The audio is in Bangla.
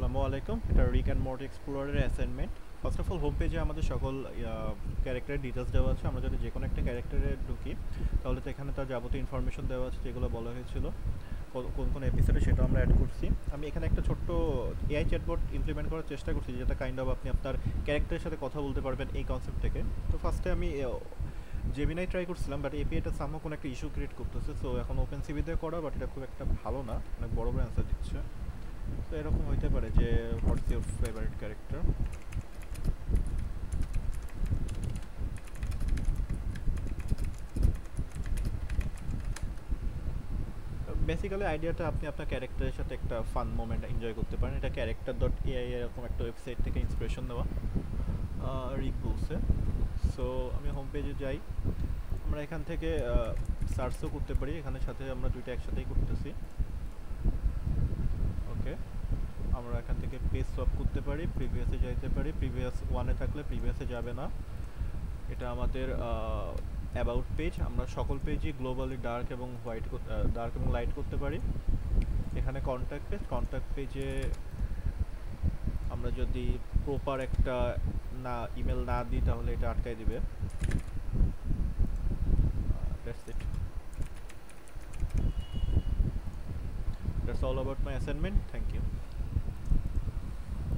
আসসালামু আলাইকুম। এটা রিক অ্যান্ড মর্টি এক্সপ্লোরারের assignment. First of all home পেজে আমাদের সকল ক্যারেক্টারের ডিটেলস দেওয়া আছে। আমরা যদি যে কোনো একটা ক্যারেক্টারে ঢুকি তাহলে তো এখানে তার যাবতীয় ইনফরমেশন দেওয়া আছে যেগুলো বলা হয়েছিল কোন কোন এপিসোডে, সেটাও আমরা অ্যাড করছি। আমি এখানে একটা ছোট্ট এআই চ্যাটবট ইমপ্লিমেন্ট করার চেষ্টা করছি, যেটা কাইন্ড অফ আপনি আপনার ক্যারেক্টারের সাথে কথা বলতে পারবেন এই কনসেপ্ট থেকে। তো ফার্স্টে আমি জেমিনাই ট্রাই করছিলাম, বাট এপিআইটা সামহ কোনো একটা ইস্যু ক্রিয়েট করতেছে। সো এখন ওপেন সিভিতে করা, বাট এটা খুব একটা ভালো না, অনেক বড় বড় অ্যান্সার দিচ্ছে। তো এরকম হইতে পারে যে what's your favourite character. Basically আইডিয়াটা আপনি আপনার ক্যারেক্টারের সাথে একটা ফান মোমেন্ট এনজয় করতে পারেন। এটা ক্যারেক্টার ডট এআই এরকম একটা ওয়েবসাইট থেকে ইন্সপিরেশন নেওয়া, রিক বলছে। সো আমি হোম পেজে যাই। আমরা এখান থেকে সার্চও করতে পারি, এখানে সাথে আমরা দুইটা একসাথেই করতেছি। ওকে, আমরা এখান থেকে পেজ সোয়াপ করতে পারি, প্রিভিয়াসে যাইতে পারি। প্রিভিয়াস ওয়ানে থাকলে প্রিভিয়াসে যাবে না। এটা আমাদের অ্যাবাউট পেজ। আমরা সকল পেজই গ্লোবালি ডার্ক এবং ডার্ক এবং লাইট করতে পারি। এখানে কন্ট্যাক্ট পেজে আমরা যদি প্রপার একটা ইমেল না দিই তাহলে এটা আটকায় দিবে। That's it, that's all about my assignment. Thank you.